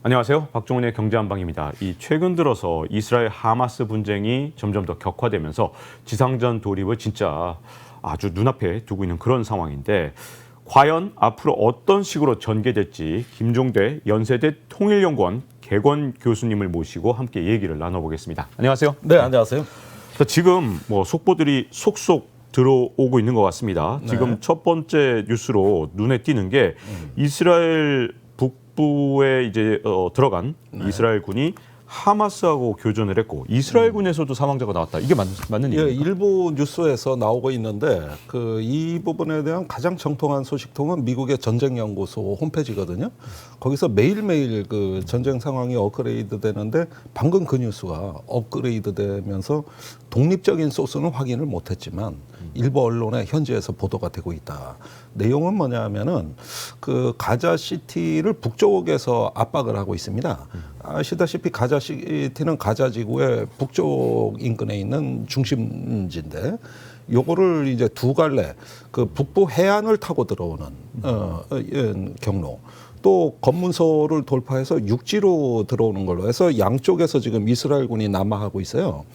안녕하세요. 박종훈의 경제한방입니다. 이 최근 들어서 이스라엘 하마스 분쟁이 점점 더 격화되면서 지상전 돌입을 진짜 아주 눈앞에 두고 있는 그런 상황인데 과연 앞으로 어떤 식으로 전개될지 김종대 연세대 통일연구원 개건 교수님을 모시고 함께 얘기를 나눠보겠습니다. 안녕하세요. 네, 안녕하세요. 지금 속보들이 속속 들어오고 있는 것 같습니다. 네. 지금 첫 번째 뉴스로 눈에 띄는 게 이스라엘 북부에 이제 들어간 이스라엘 군이 하마스하고 교전을 했고 이스라엘 군에서도 사망자가 나왔다. 이게 맞는 예, 얘기입니까? 일부 뉴스에서 나오고 있는데 이 부분에 대한 가장 정통한 소식통은 미국의 전쟁연구소 홈페이지거든요. 거기서 매일매일 그 전쟁 상황이 업그레이드 되는데 방금 그 뉴스가 업그레이드 되면서 독립적인 소스는 확인을 못했지만 일부 언론에 현지에서 보도가 되고 있다. 내용은 뭐냐면은 그 가자시티를 북쪽에서 압박을 하고 있습니다. 아시다시피 가자시티는 가자지구의 북쪽 인근에 있는 중심지인데 요거를 이제 두 갈래 그 북부 해안을 타고 들어오는 경로 또 검문소를 돌파해서 육지로 들어오는 걸로 해서 양쪽에서 지금 이스라엘군이 남하하고 있어요.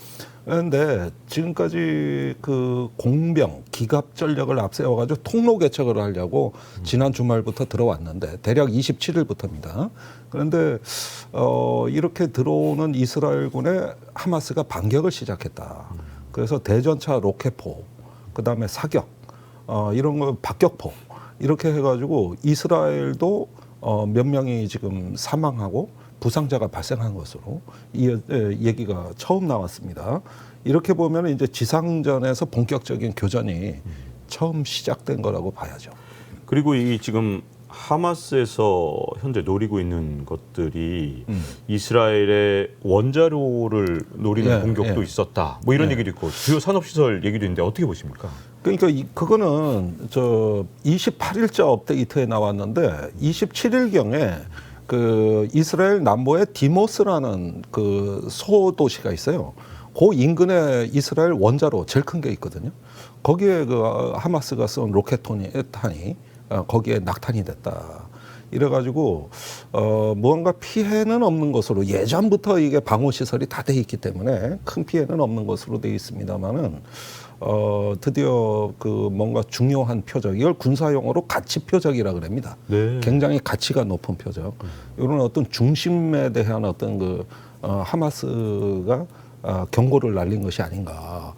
그런데 지금까지 그 공병 기갑 전력을 앞세워가지고 통로 개척을 하려고 지난 주말부터 들어왔는데 대략 27일부터입니다. 그런데 이렇게 들어오는 이스라엘군에 하마스가 반격을 시작했다. 그래서 대전차 로켓포, 그다음에 사격, 이런 거 박격포 이렇게 해가지고 이스라엘도 몇 명이 지금 사망하고 부상자가 발생한 것으로 이 얘기가 처음 나왔습니다. 이렇게 보면 이제 지상전에서 본격적인 교전이 처음 시작된 거라고 봐야죠. 그리고 이 지금 하마스에서 현재 노리고 있는 것들이 이스라엘의 원자로를 노리는 공격도 있었다. 뭐 이런 얘기도 있고 주요 산업시설 얘기도 있는데 어떻게 보십니까? 그러니까 그거는 28일자 업데이트에 나왔는데 27일경에 그 이스라엘 남부의 디모스라는 그 소도시가 있어요. 그 인근에 이스라엘 원자로 제일 큰 게 있거든요. 거기에 그 하마스가 쏜 로켓탄이 거기에 낙탄이 됐다. 이래가지고 무언가 피해는 없는 것으로 예전부터 이게 방호 시설이 다 돼 있기 때문에 큰 피해는 없는 것으로 돼 있습니다만은 드디어 그 뭔가 중요한 표적, 이걸 군사용어로 가치 표적이라 그럽니다. 네. 굉장히 가치가 높은 표적. 이런 어떤 중심에 대한 어떤 그 하마스가 경고를 날린 것이 아닌가.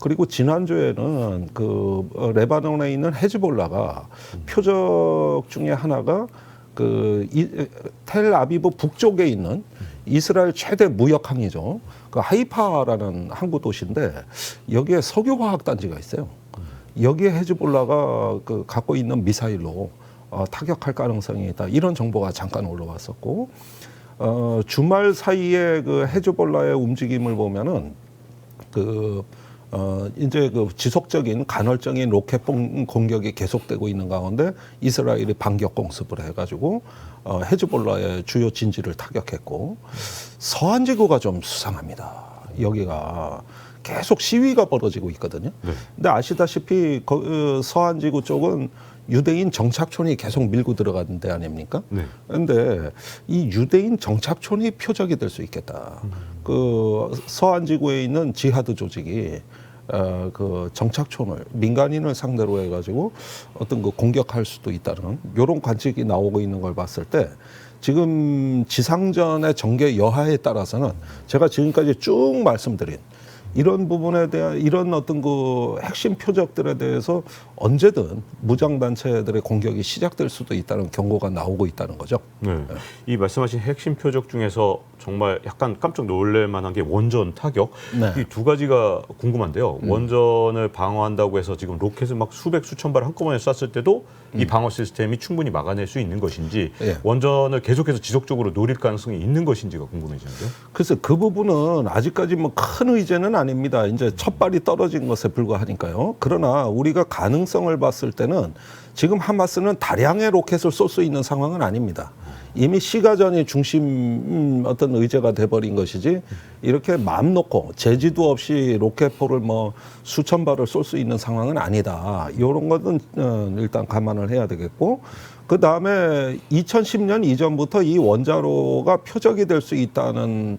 그리고 지난주에는 그 레바논에 있는 헤즈볼라가 표적 중에 하나가 그 텔아비브 북쪽에 있는 이스라엘 최대 무역항이죠. 그 하이파라는 항구 도시인데 여기에 석유화학 단지가 있어요. 여기에 헤즈볼라가 그 갖고 있는 미사일로 타격할 가능성이 있다. 이런 정보가 잠깐 올라왔었고 주말 사이에 그 헤즈볼라의 움직임을 보면은 이제 그 지속적인 간헐적인 로켓 공격이 계속되고 있는 가운데 이스라엘이 반격 공습을 해가지고 헤즈볼라의 주요 진지를 타격했고 서한 지구가 좀 수상합니다. 여기가 계속 시위가 벌어지고 있거든요. 네. 근데 아시다시피 서한 지구 쪽은 유대인 정착촌이 계속 밀고 들어가는 데 아닙니까? 네. 그런데 이 유대인 정착촌이 표적이 될 수 있겠다. 그 서한 지구에 있는 지하드 조직이 그 정착촌을 민간인을 상대로 해가지고 어떤 그 공격할 수도 있다는 이런 관측이 나오고 있는 걸 봤을 때 지금 지상전의 전개 여하에 따라서는 제가 지금까지 쭉 말씀드린 이런 부분에 대한 이런 어떤 그 핵심 표적들에 대해서 언제든 무장단체들의 공격이 시작될 수도 있다는 경고가 나오고 있다는 거죠. 네. 이 말씀하신 핵심 표적 중에서 정말 약간 깜짝 놀랄 만한 게 원전 타격. 네. 이 두 가지가 궁금한데요. 원전을 방어한다고 해서 지금 로켓을 막 수백 수천 발 한꺼번에 쐈을 때도 이 방어 시스템이 충분히 막아낼 수 있는 것인지 예. 원전을 계속해서 지속적으로 노릴 가능성이 있는 것인지가 궁금해지는데요. 그래서 그 부분은 아직까지 뭐 큰 의제는 아닙니다. 이제 첫 발이 떨어진 것에 불과하니까요. 그러나 우리가 가능성을 봤을 때는 지금 하마스는 다량의 로켓을 쏠 수 있는 상황은 아닙니다. 이미 시가전이 중심 어떤 의제가 돼버린 것이지 이렇게 마음 놓고 제지도 없이 로켓포를 뭐 수천 발을 쏠 수 있는 상황은 아니다. 이런 것은 일단 감안을 해야 되겠고 그 다음에 2010년 이전부터 이 원자로가 표적이 될 수 있다는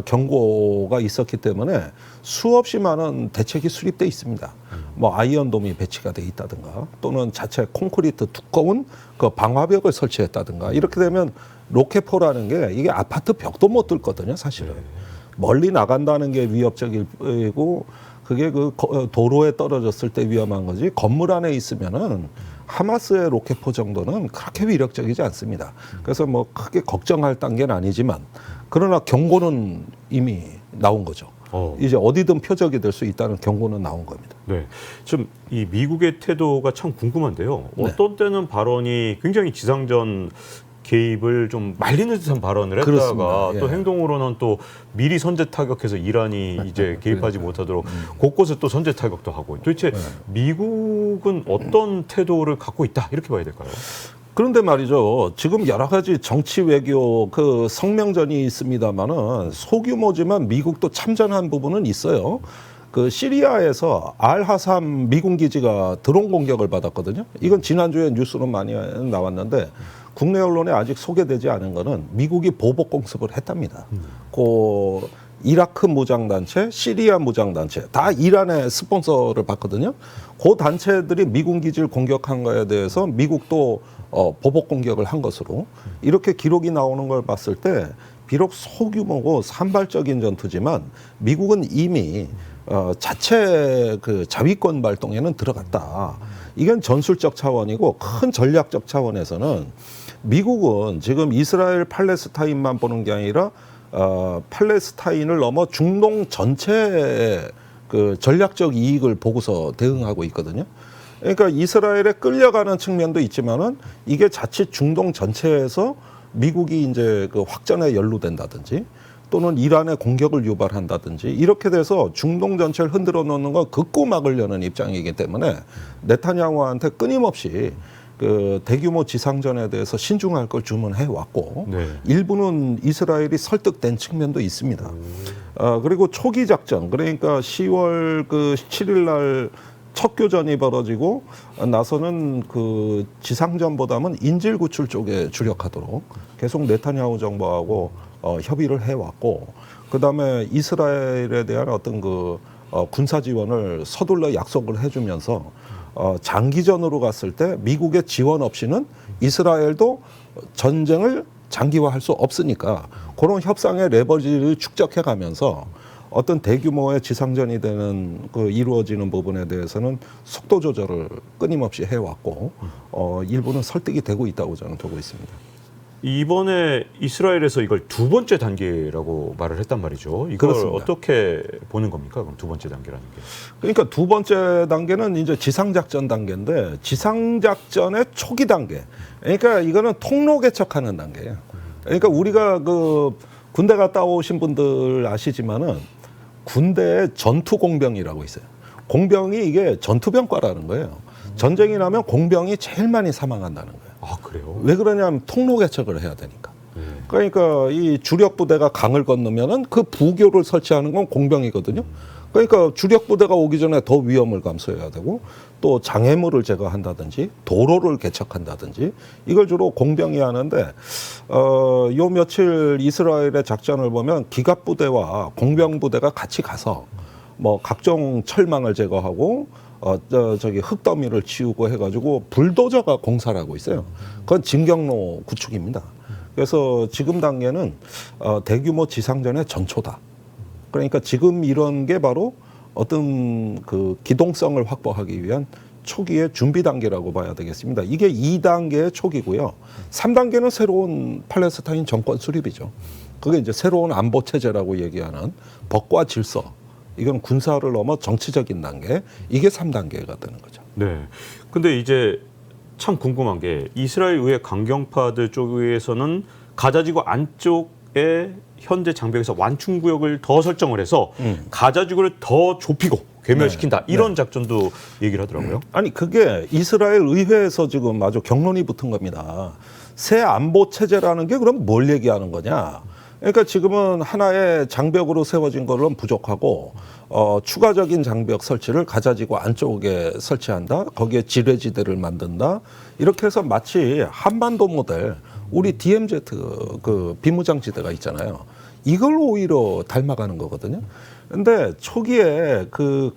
경고가 있었기 때문에 수없이 많은 대책이 수립돼 있습니다. 뭐 아이언돔이 배치가 돼 있다든가 또는 자체 콘크리트 두꺼운 그 방화벽을 설치했다든가 이렇게 되면 로켓포라는 게 이게 아파트 벽도 못 뚫거든요, 사실은. 멀리 나간다는 게 위협적이고 그게 그 도로에 떨어졌을 때 위험한 거지 건물 안에 있으면은 하마스의 로켓포 정도는 그렇게 위력적이지 않습니다. 그래서 뭐 크게 걱정할 단계는 아니지만 그러나 경고는 이미 나온 거죠. 이제 어디든 표적이 될 수 있다는 경고는 나온 겁니다. 네, 좀 이 미국의 태도가 참 궁금한데요. 네. 어떤 때는 발언이 굉장히 지상전 개입을 좀 말리는 듯한 발언을 했다가 그렇습니다. 예. 또 행동으로는 또 미리 선제 타격해서 이란이 이제 개입하지 못하도록 곳곳에 또 선제 타격도 하고 도대체 미국은 어떤 태도를 갖고 있다 이렇게 봐야 될까요? 그런데 말이죠. 지금 여러 가지 정치 외교 그 성명전이 있습니다만은 소규모지만 미국도 참전한 부분은 있어요. 그 시리아에서 알하삼 미군 기지가 드론 공격을 받았거든요. 이건 지난주에 뉴스로 많이 나왔는데 국내 언론에 아직 소개되지 않은 거는 미국이 보복 공습을 했답니다. 그 이라크 무장단체, 시리아 무장단체 다 이란의 스폰서를 받거든요. 그 단체들이 미군 기지를 공격한 거에 대해서 미국도 보복 공격을 한 것으로 이렇게 기록이 나오는 걸 봤을 때 비록 소규모고 산발적인 전투지만 미국은 이미 자체 그 자위권 발동에는 들어갔다. 이건 전술적 차원이고 큰 전략적 차원에서는 미국은 지금 이스라엘 팔레스타인만 보는 게 아니라 팔레스타인을 넘어 중동 전체의 그 전략적 이익을 보고서 대응하고 있거든요. 그러니까 이스라엘에 끌려가는 측면도 있지만은 이게 자칫 중동 전체에서 미국이 이제 그 확전에 연루된다든지 또는 이란의 공격을 유발한다든지 이렇게 돼서 중동 전체를 흔들어 놓는 걸 긋고 막으려는 입장이기 때문에 네타냐후한테 끊임없이 그 대규모 지상전에 대해서 신중할 걸 주문해 왔고 네. 일부는 이스라엘이 설득된 측면도 있습니다. 그리고 초기 작전 그러니까 10월 그 17일 날 첫 교전이 벌어지고 나서는 그 지상전보다는 인질 구출 쪽에 주력하도록 계속 네타냐후 정부하고 협의를 해왔고 그다음에 이스라엘에 대한 어떤 그 군사 지원을 서둘러 약속을 해주면서 장기전으로 갔을 때 미국의 지원 없이는 이스라엘도 전쟁을 장기화할 수 없으니까 그런 협상의 레버리지를 축적해가면서 어떤 대규모의 지상전이 되는 그 이루어지는 부분에 대해서는 속도 조절을 끊임없이 해왔고 일부는 설득이 되고 있다고 저는 보고 있습니다. 이번에 이스라엘에서 이걸 두 번째 단계라고 말을 했단 말이죠. 이걸 그렇습니다. 어떻게 보는 겁니까? 그럼 두 번째 단계라는 게. 그러니까 두 번째 단계는 이제 지상작전 단계인데 지상작전의 초기 단계. 그러니까 이거는 통로 개척하는 단계예요. 그러니까 우리가 그 군대 갔다 오신 분들 아시지만은 군대에 전투 공병이라고 있어요. 공병이 이게 전투병과라는 거예요. 전쟁이 나면 공병이 제일 많이 사망한다는 거예요. 아 그래요? 왜 그러냐면 통로 개척을 해야 되니까. 그러니까 이 주력 부대가 강을 건너면은 그 부교를 설치하는 건 공병이거든요. 그러니까 주력 부대가 오기 전에 더 위험을 감수해야 되고 또 장애물을 제거한다든지 도로를 개척한다든지 이걸 주로 공병이 하는데 요 며칠 이스라엘의 작전을 보면 기갑 부대와 공병 부대가 같이 가서 뭐 각종 철망을 제거하고 저기 흙더미를 치우고 해가지고 불도저가 공사를 하고 있어요. 그건 진경로 구축입니다. 그래서 지금 단계는 대규모 지상전의 전초다. 그러니까 지금 이런 게 바로 어떤 그 기동성을 확보하기 위한 초기의 준비 단계라고 봐야 되겠습니다. 이게 2단계의 초기고요. 3단계는 새로운 팔레스타인 정권 수립이죠. 그게 이제 새로운 안보 체제라고 얘기하는 법과 질서. 이건 군사를 넘어 정치적인 단계. 이게 3단계가 되는 거죠. 네. 근데 이제 참 궁금한 게 이스라엘 의회 강경파들 쪽에서는 가자지구 안쪽에 현재 장벽에서 완충 구역을 더 설정을 해서 가자지구를 더 좁히고 괴멸시킨다. 이런 작전도 얘기를 하더라고요. 아니 그게 이스라엘 의회에서 지금 아주 격론이 붙은 겁니다. 새 안보 체제라는 게 그럼 뭘 얘기하는 거냐? 그러니까 지금은 하나의 장벽으로 세워진 걸로는 부족하고 추가적인 장벽 설치를 가자지구 안쪽에 설치한다. 거기에 지뢰지대를 만든다. 이렇게 해서 마치 한반도 모델 우리 DMZ 그 비무장지대가 있잖아요. 이걸 오히려 닮아가는 거거든요. 근데 초기에 그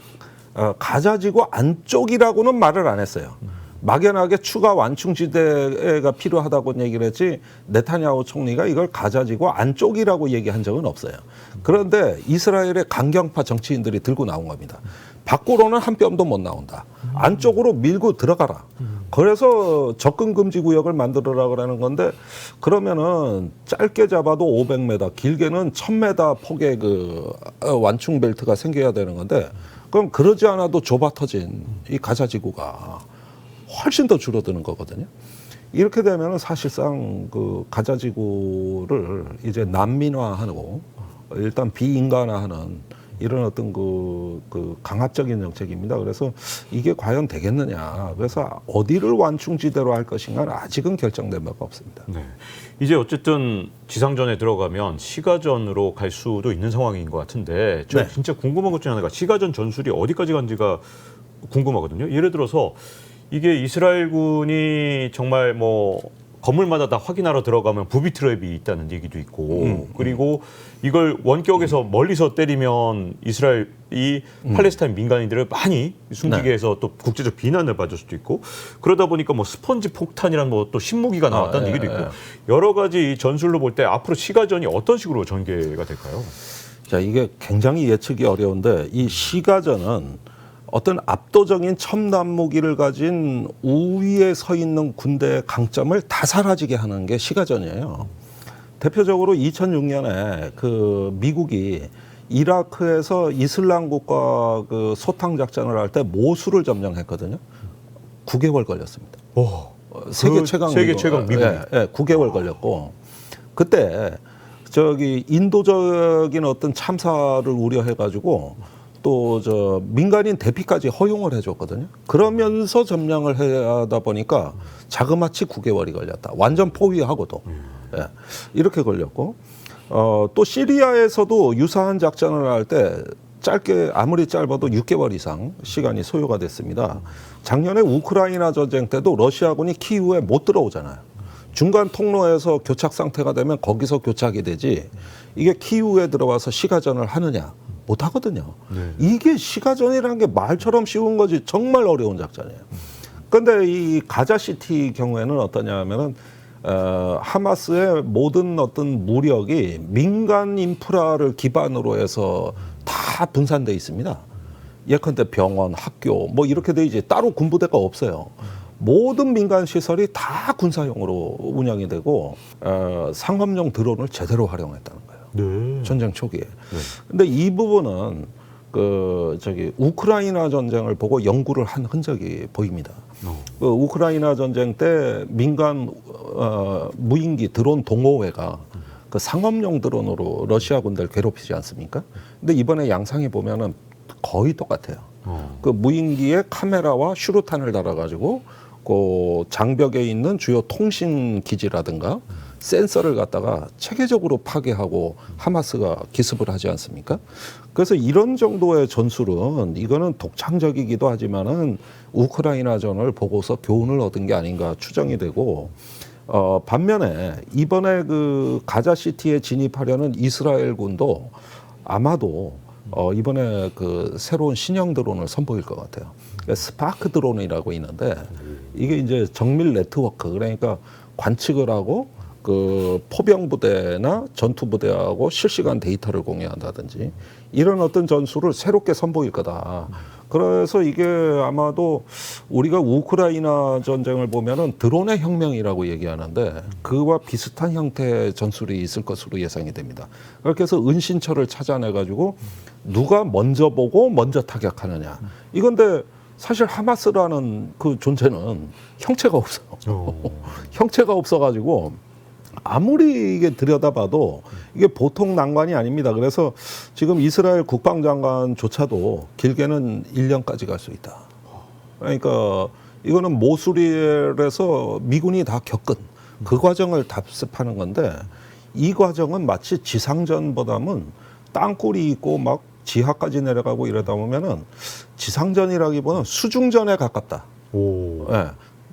가자지구 안쪽이라고는 말을 안 했어요. 막연하게 추가 완충지대가 필요하다고 얘기를 했지 네타냐후 총리가 이걸 가자지구 안쪽이라고 얘기한 적은 없어요. 그런데 이스라엘의 강경파 정치인들이 들고 나온 겁니다. 밖으로는 한 뼘도 못 나온다. 안쪽으로 밀고 들어가라. 그래서 접근 금지 구역을 만들어라 그러는 건데 그러면은 짧게 잡아도 500m, 길게는 1000m 폭의 그 완충 벨트가 생겨야 되는 건데 그럼 그러지 않아도 좁아 터진 이 가자지구가 훨씬 더 줄어드는 거거든요. 이렇게 되면 사실상 그 가자지구를 이제 난민화하고 일단 비인간화하는 이런 어떤 그 강압적인 정책입니다. 그래서 이게 과연 되겠느냐. 그래서 어디를 완충지대로 할 것인가는 아직은 결정된 바가 없습니다. 네. 이제 어쨌든 지상전에 들어가면 시가전으로 갈 수도 있는 상황인 것 같은데 저 네. 진짜 궁금한 것 중에 하나가 시가전 전술이 어디까지 간지가 궁금하거든요. 예를 들어서 이게 이스라엘군이 정말 뭐 건물마다 다 확인하러 들어가면 부비 트랩이 있다는 얘기도 있고 그리고 이걸 원격에서 멀리서 때리면 이스라엘이 팔레스타인 민간인들을 많이 숨기게 해서 또 국제적 비난을 받을 수도 있고 그러다 보니까 뭐 스펀지 폭탄이란 뭐 또 신무기가 나왔다는 얘기도 있고 여러 가지 전술로 볼 때 앞으로 시가전이 어떤 식으로 전개가 될까요? 자, 이게 굉장히 예측이 어려운데 이 시가전은 어떤 압도적인 첨단 무기를 가진 우위에 서 있는 군대의 강점을 다 사라지게 하는 게 시가전이에요. 대표적으로 2006년에 그 미국이 이라크에서 이슬람국과 그 소탕 작전을 할 때 모수를 점령했거든요. 9개월 걸렸습니다. 세계 최강 미국. 예, 9개월 걸렸고 그때 저기 인도적인 어떤 참사를 우려해가지고 또 저 민간인 대피까지 허용을 해줬거든요. 그러면서 점령을 해야 하다 보니까 자그마치 9개월이 걸렸다. 완전 포위하고도 이렇게 걸렸고 또 시리아에서도 유사한 작전을 할 때 짧게 아무리 짧아도 6개월 이상 시간이 소요가 됐습니다. 작년에 우크라이나 전쟁 때도 러시아군이 키이우에 못 들어오잖아요. 중간 통로에서 교착 상태가 되면 거기서 교착이 되지 이게 키이우에 들어와서 시가전을 하느냐 못 하거든요. 이게 시가전이라는 게 말처럼 쉬운 거지 정말 어려운 작전이에요. 그런데 이 가자시티 경우에는 어떠냐 하면은 하마스의 모든 어떤 무력이 민간 인프라를 기반으로 해서 다 분산돼 있습니다. 예컨대 병원, 학교 뭐 이렇게 돼 이제 따로 군부대가 없어요. 모든 민간 시설이 다 군사용으로 운영이 되고 상업용 드론을 제대로 활용했다는 거예요. 네. 전쟁 초기에. 근데 이 부분은 그 저기 우크라이나 전쟁을 보고 연구를 한 흔적이 보입니다. 그 우크라이나 전쟁 때 민간 무인기 드론 동호회가 그 상업용 드론으로 러시아 군대를 괴롭히지 않습니까? 근데 이번에 양상이 보면은 거의 똑같아요. 그 무인기에 카메라와 슈루탄을 달아가지고 그 장벽에 있는 주요 통신 기지라든가 센서를 갖다가 체계적으로 파괴하고 하마스가 기습을 하지 않습니까? 그래서 이런 정도의 전술은 이거는 독창적이기도 하지만은 우크라이나전을 보고서 교훈을 얻은 게 아닌가 추정이 되고 반면에 이번에 그 가자시티에 진입하려는 이스라엘군도 아마도 이번에 그 새로운 신형 드론을 선보일 것 같아요. 스파크 드론이라고 있는데 이게 이제 정밀 네트워크 그러니까 관측을 하고 그 포병 부대나 전투 부대하고 실시간 데이터를 공유한다든지 이런 어떤 전술을 새롭게 선보일 거다. 그래서 이게 아마도 우리가 우크라이나 전쟁을 보면은 드론의 혁명이라고 얘기하는데 그와 비슷한 형태의 전술이 있을 것으로 예상이 됩니다. 그렇게 해서 은신처를 찾아내가지고 누가 먼저 보고 먼저 타격하느냐. 이건데 사실 하마스라는 그 존재는 형체가 없어. 형체가 없어가지고 아무리 이게 들여다봐도 이게 보통 난관이 아닙니다. 그래서 지금 이스라엘 국방장관조차도 길게는 1년까지 갈 수 있다. 그러니까 이거는 모술에서 미군이 다 겪은 그 과정을 답습하는 건데 이 과정은 마치 지상전보다는 땅굴이 있고 막 지하까지 내려가고 이러다 보면은 지상전이라기보다는 수중전에 가깝다. 오. 예.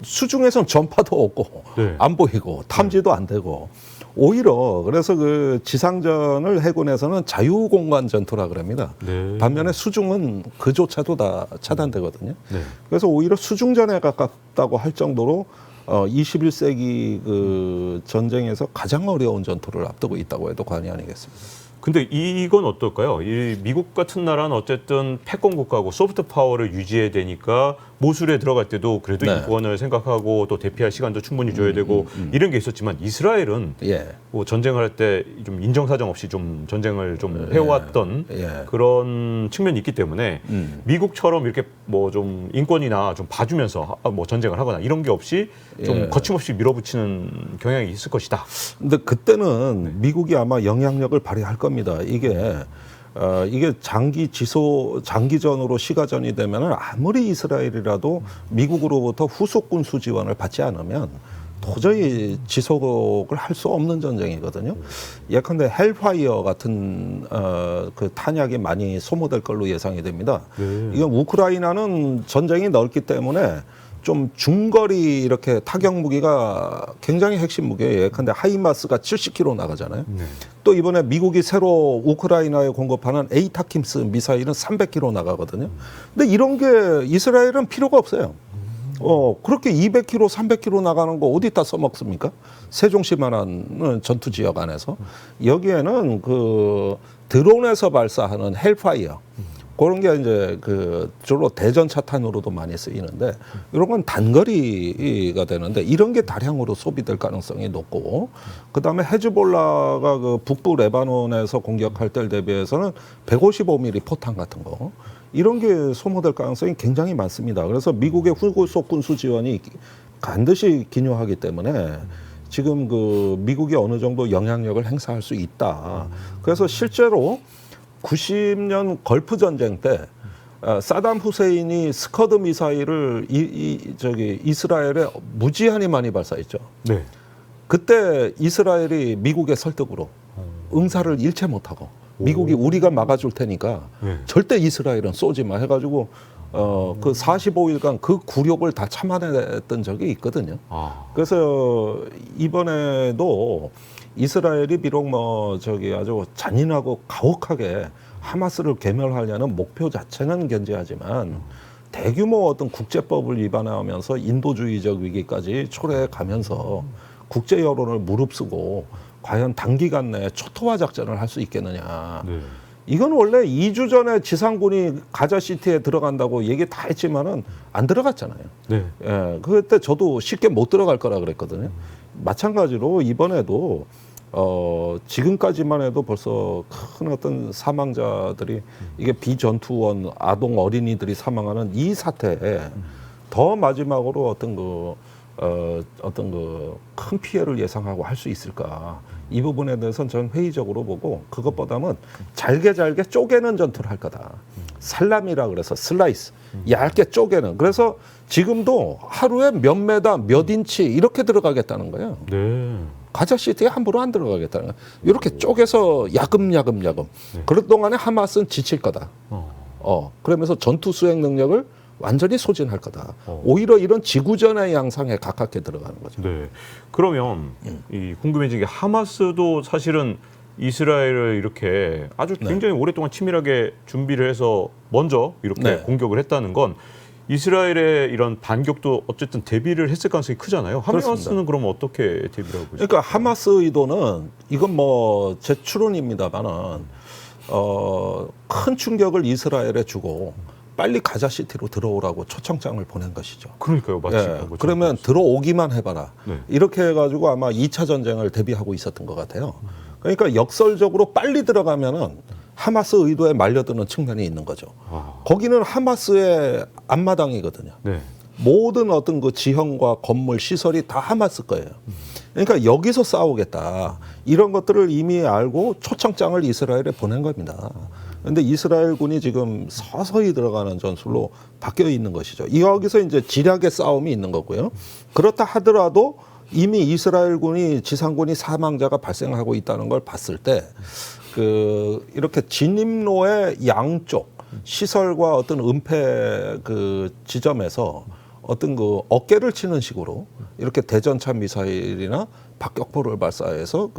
수중에선 전파도 없고 네. 안 보이고 탐지도 안 되고 오히려 그래서 그 지상전을 해군에서는 자유공간 전투라 그럽니다. 네. 반면에 수중은 그조차도 다 차단되거든요. 네. 그래서 오히려 수중전에 가깝다고 할 정도로 21세기 그 전쟁에서 가장 어려운 전투를 앞두고 있다고 해도 과언이 아니겠습니다. 근데 이건 어떨까요? 이 미국 같은 나라는 어쨌든 패권 국가고 소프트 파워를 유지해야 되니까 모술에 들어갈 때도 그래도 네. 인권을 생각하고 또 대피할 시간도 충분히 줘야 되고 이런 게 있었지만 이스라엘은 예. 뭐 전쟁을 할 때 좀 인정사정 없이 좀 전쟁을 좀 해왔던 예. 그런 측면이 있기 때문에 미국처럼 이렇게 뭐 좀 인권이나 좀 봐주면서 뭐 전쟁을 하거나 이런 게 없이 좀 예. 거침없이 밀어붙이는 경향이 있을 것이다. 근데 그때는 미국이 아마 영향력을 발휘할 겁니다. 이게 장기전으로 시가전이 되면은 아무리 이스라엘이라도 미국으로부터 후속 군수 지원을 받지 않으면 도저히 지속을 할 수 없는 전쟁이거든요. 예컨대 헬파이어 같은 그 탄약이 많이 소모될 걸로 예상이 됩니다. 이건 우크라이나는 전쟁이 넓기 때문에 좀 중거리 이렇게 타격 무기가 굉장히 핵심 무기예요. 예컨대 하이마스가 70km 나가잖아요. 또 이번에 미국이 새로 우크라이나에 공급하는 에이타킴스 미사일은 300km 나가거든요. 근데 이런 게 이스라엘은 필요가 없어요. 그렇게 200km, 300km 나가는 거 어디다 써먹습니까? 세종시만한 전투 지역 안에서. 여기에는 그 드론에서 발사하는 헬파이어. 그런 게 이제 그 주로 대전차탄으로도 많이 쓰이는데 이런 건 단거리가 되는데 이런 게 다량으로 소비될 가능성이 높고 그다음에 헤즈볼라가 그 북부 레바논에서 공격할 때를 대비해서는 155mm 포탄 같은 거 이런 게 소모될 가능성이 굉장히 많습니다. 그래서 미국의 후속 군수 지원이 반드시 기여하기 때문에 지금 그 미국이 어느 정도 영향력을 행사할 수 있다. 그래서 실제로 90년 걸프 전쟁 때 사담 후세인이 스커드 미사일을 이스라엘에 무지한히 많이 발사했죠. 네. 그때 이스라엘이 미국의 설득으로 응사를 일체 못하고 미국이 우리가 막아줄 테니까 네. 절대 이스라엘은 쏘지 마 해가지고 그 45일간 그 굴욕을 다 참아냈던 적이 있거든요. 그래서 이번에도 이스라엘이 비록 아주 잔인하고 가혹하게 하마스를 괴멸하려는 목표 자체는 견제하지만 대규모 어떤 국제법을 위반하면서 인도주의적 위기까지 초래해 가면서 국제 여론을 무릅쓰고 과연 단기간 내에 초토화 작전을 할 수 있겠느냐. 네. 이건 원래 2주 전에 지상군이 가자시티에 들어간다고 얘기 다 했지만은 안 들어갔잖아요. 네. 예, 그때 저도 쉽게 못 들어갈 거라 그랬거든요. 마찬가지로 이번에도 지금까지만 해도 벌써 큰 어떤 사망자들이 이게 비전투원 아동 어린이들이 사망하는 이 사태에 더 마지막으로 어떤 큰 피해를 예상하고 할 수 있을까? 이 부분에 대해서는 저는 회의적으로 보고 그것보다는 잘게 쪼개는 전투를 할 거다. 살람이라 그래서 슬라이스, 얇게 쪼개는. 그래서 지금도 하루에 몇 메다, 몇 인치 이렇게 들어가겠다는 거예요. 네. 가자시티에 함부로 안 들어가겠다는 거예요. 이렇게 쪼개서 야금야금. 그럴 동안에 하마스는 지칠 거다. 그러면서 전투 수행 능력을 완전히 소진할 거다. 오히려 이런 지구전의 양상에 가깝게 들어가는 거죠. 네. 그러면 이 궁금해진 게 하마스도 사실은 이스라엘을 이렇게 아주 굉장히 오랫동안 치밀하게 준비를 해서 먼저 이렇게 공격을 했다는 건 이스라엘의 이런 반격도 어쨌든 대비를 했을 가능성이 크잖아요. 하마스는 그렇습니다. 그러면 어떻게 대비를 하고 있어요? 그러니까 하마스 의도는 이건 제 추론입니다만은 큰 충격을 이스라엘에 주고 빨리 가자시티로 들어오라고 초청장을 보낸 것이죠. 그러니까요, 마치 그런 거죠. 그러면 들어오기만 해봐라. 네. 이렇게 해가지고 아마 2차 전쟁을 대비하고 있었던 것 같아요. 그러니까 역설적으로 빨리 들어가면은 하마스 의도에 말려드는 측면이 있는 거죠. 거기는 하마스의 앞마당이거든요. 네. 모든 어떤 그 지형과 건물, 시설이 다 하마스 거예요. 그러니까 여기서 싸우겠다. 이런 것들을 이미 알고 초청장을 이스라엘에 보낸 겁니다. 그런데 이스라엘 군이 지금 서서히 들어가는 전술로 바뀌어 있는 것이죠. 여기서 이제 지략의 싸움이 있는 거고요. 그렇다 하더라도 이미 이스라엘군이 지상군이 사망자가 발생하고 있다는 걸 봤을 때 이렇게 진입로의 양쪽 시설과 어떤 은폐 지점에서 어떤 어깨를 치는 식으로 이렇게 대전차 미사일이나 박격포를 발사해서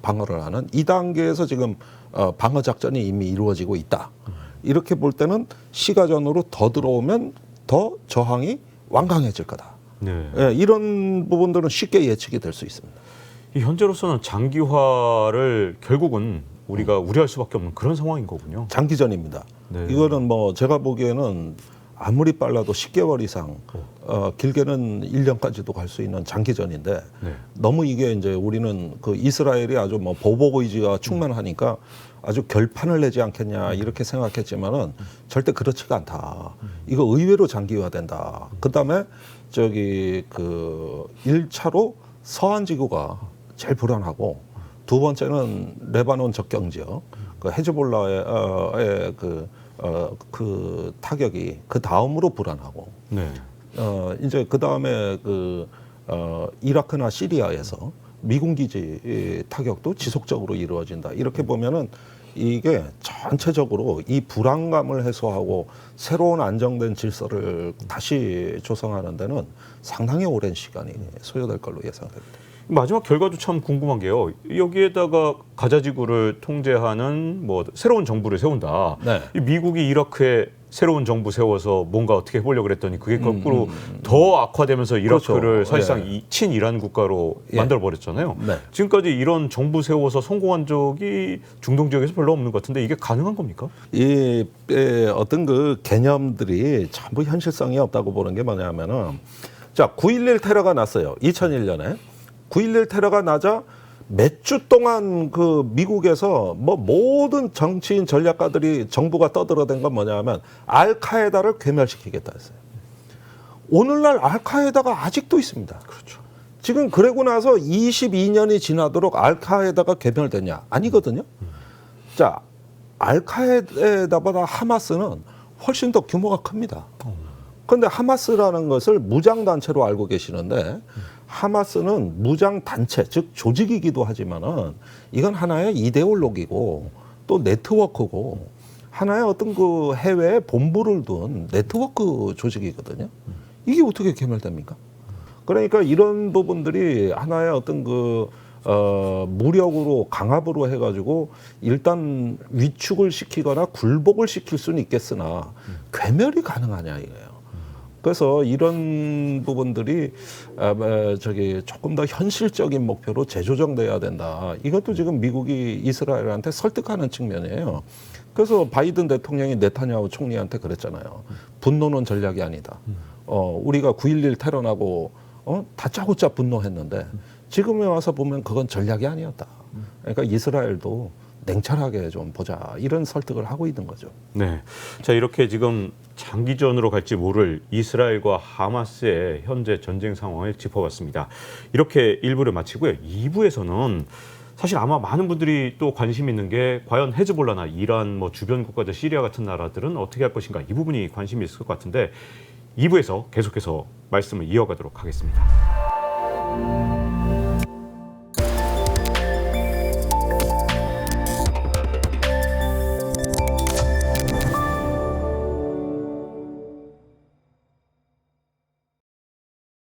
방어를 하는 이 단계에서 지금 방어 작전이 이미 이루어지고 있다. 이렇게 볼 때는 시가전으로 더 들어오면 더 저항이 완강해질 거다. 네. 예, 이런 부분들은 쉽게 예측이 될 수 있습니다. 이 현재로서는 장기화를 결국은 우리가 우려할 수밖에 없는 그런 상황인 거군요. 장기전입니다. 네. 이거는 뭐 제가 보기에는 아무리 빨라도 10개월 이상, 길게는 1년까지도 갈 수 있는 장기전인데 네. 너무 이게 이제 우리는 이스라엘이 아주 뭐 보복 의지가 충만하니까 아주 결판을 내지 않겠냐 이렇게 생각했지만은 절대 그렇지가 않다. 이거 의외로 장기화된다. 그다음에 1차로 서한 지구가 제일 불안하고 두 번째는 레바논 접경 지역 헤즈볼라의 타격이 그 다음으로 불안하고 네. 이제 그 다음에 이라크나 시리아에서 미군 기지 타격도 지속적으로 이루어진다. 이렇게 보면은 이게 전체적으로 이 불안감을 해소하고 새로운 안정된 질서를 다시 조성하는 데는 상당히 오랜 시간이 소요될 걸로 예상됩니다. 마지막 결과도 참 궁금한 게요. 여기에다가 가자 지구를 통제하는 뭐 새로운 정부를 세운다. 네. 이 미국이 이라크에 새로운 정부 세워서 뭔가 어떻게 해보려고 그랬더니 그게 거꾸로 더 악화되면서 이라크를 그렇죠. 사실상 예. 친이란 국가로 예. 만들어 버렸잖아요. 네. 지금까지 이런 정부 세워서 성공한 적이 중동 지역에서 별로 없는 것 같은데 이게 가능한 겁니까? 이 어떤 개념들이 전부 현실성이 없다고 보는 게 뭐냐면은 자 9.11 테러가 났어요. 2001년에 9.11 테러가 나자 몇 주 동안 미국에서 뭐 모든 정치인 전략가들이 정부가 떠들어댄 건 뭐냐면 알카에다를 괴멸시키겠다 했어요. 오늘날 알카에다가 아직도 있습니다. 그렇죠. 지금 그러고 나서 22년이 지나도록 알카에다가 괴멸됐냐? 아니거든요. 자, 알카에다보다 하마스는 훨씬 더 규모가 큽니다. 그런데 하마스라는 것을 무장단체로 알고 계시는데 하마스는 무장단체, 즉 조직이기도 하지만은 이건 하나의 이데올로기고 또 네트워크고 하나의 어떤 해외에 본부를 둔 네트워크 조직이거든요. 이게 어떻게 괴멸됩니까? 그러니까 이런 부분들이 하나의 어떤 무력으로 강압으로 해가지고 일단 위축을 시키거나 굴복을 시킬 수는 있겠으나 괴멸이 가능하냐 이거예요. 그래서 이런 부분들이 조금 더 현실적인 목표로 재조정돼야 된다. 이것도 지금 미국이 이스라엘한테 설득하는 측면이에요. 그래서 바이든 대통령이 네타냐후 총리한테 그랬잖아요. 분노는 전략이 아니다. 우리가 9.11 테러 나고 다짜고짜 분노했는데 지금에 와서 보면 그건 전략이 아니었다. 그러니까 이스라엘도 냉철하게 좀 보자 이런 설득을 하고 있는 거죠. 네. 자, 이렇게 지금 장기전으로 갈지 모를 이스라엘과 하마스의 현재 전쟁 상황을 짚어봤습니다. 이렇게 1부를 마치고요. 2부에서는 사실 아마 많은 분들이 또 관심 있는 게 과연 헤즈볼라나 이란 뭐 주변 국가들 시리아 같은 나라들은 어떻게 할 것인가 이 부분이 관심이 있을 것 같은데 2부에서 계속해서 말씀을 이어가도록 하겠습니다.